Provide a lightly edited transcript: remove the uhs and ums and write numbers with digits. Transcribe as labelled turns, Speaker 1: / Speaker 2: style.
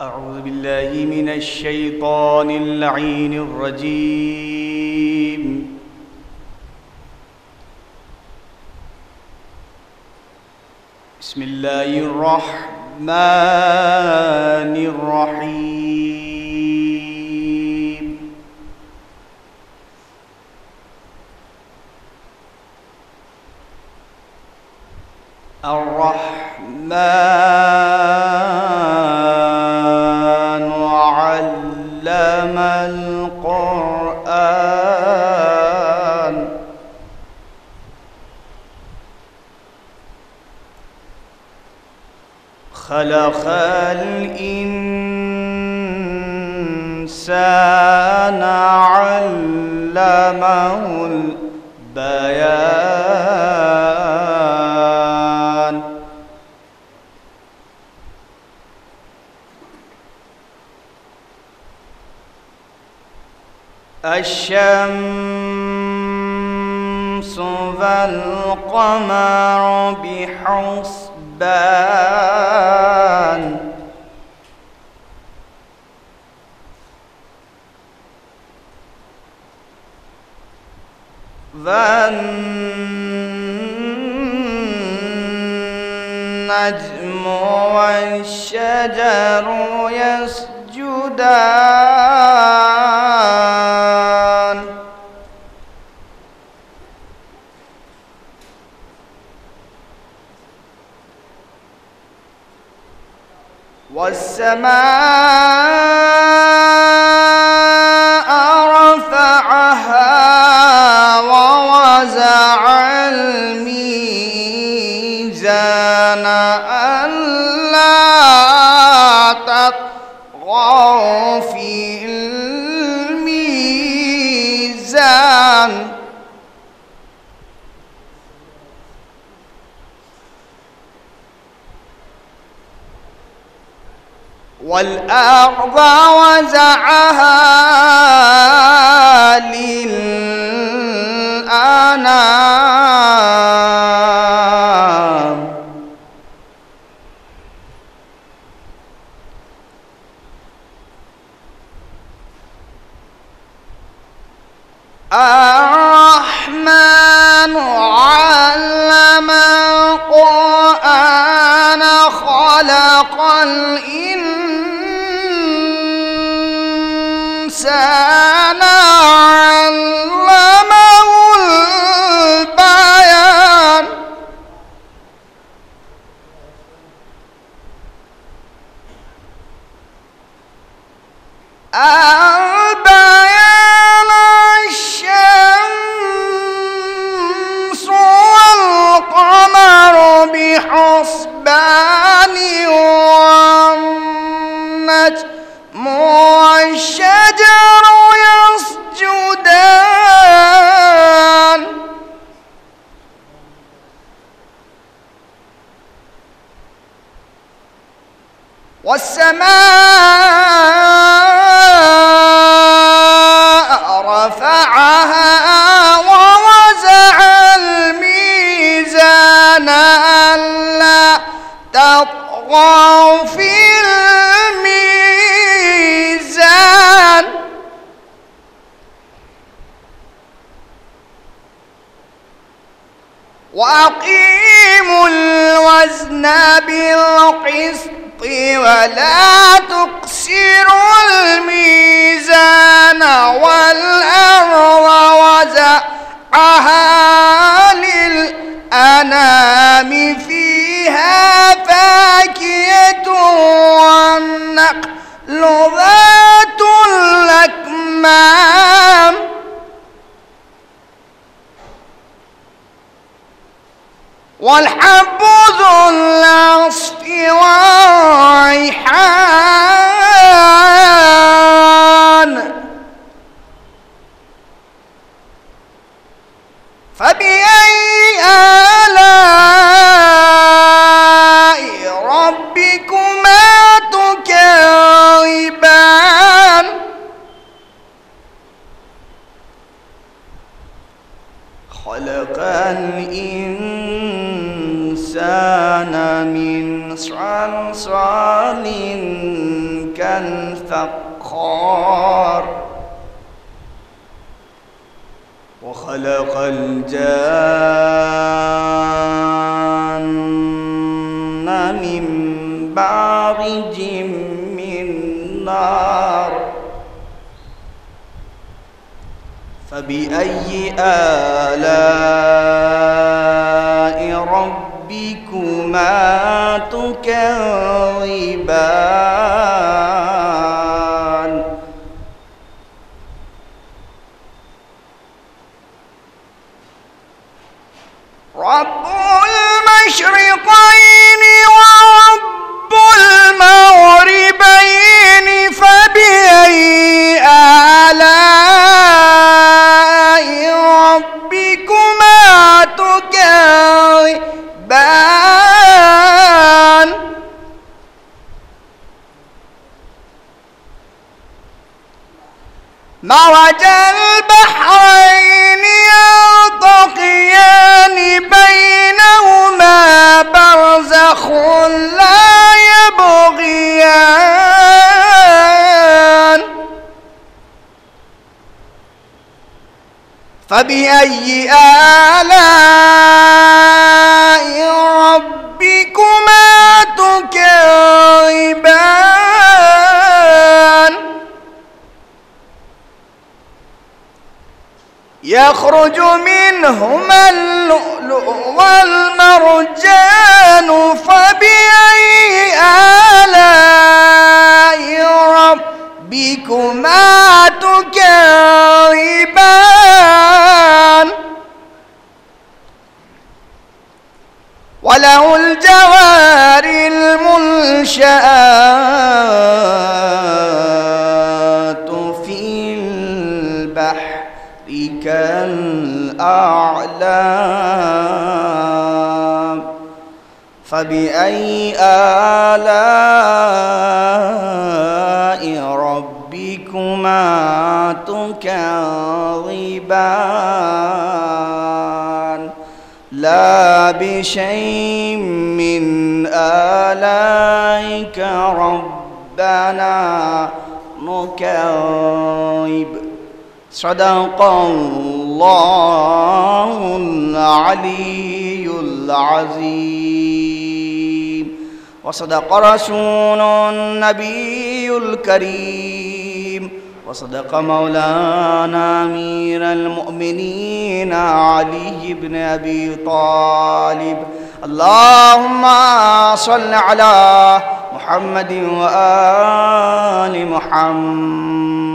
Speaker 1: أعوذ بالله من الشيطان اللعين الرجيم. بسم الله الرحمن الرحيم. الرحمن علم القرآن خلق الإنسان علمه البيان الشمس والقمر بحسبان والنجم والشجر يسجدان والسماء رفعها ووزع الميزان ألا تطغوا في الميزان والأرض وزعها للأنام الرحمن علم القرآن خلق الإنسان علمه البيان البيان الشمس والقمر بحسبان والنجم والشجر يسجدان والسماء رفعها ووزع الميزان ألا تطغوا في الميزان وأقيموا الوزن بالقسط ولا تخسروا الميزان والأرض وزعها للأنام فيها فاكهة والنخل ذات الأكمام والحب ذو العصف والريحان فبأي آلاء ربكما فخار وخلق الجان من مارج من نار فبأي آلاء ربكما تكذبان رب المشرقين ورب المغربين فبأي آلاء ربكما تكذبان مرج البحرين يلتقيان بينهما برزخ لا يبغيان فبأي آلاء ربكما تكذبان يخرج منهما اللؤلؤ والمرجان فبأي آلاء ربكما تكذبان وله الجوار المنشآت في البحر كالأعلام فبأي آلاء ربكما تكذبان لا بشيء من آلائك ربنا نكذب صدق الله العلي العظيم وصدق رسول النبي الكريم وصدق مولانا أمير المؤمنين علي بن أبي طالب اللهم صل على محمد وآل محمد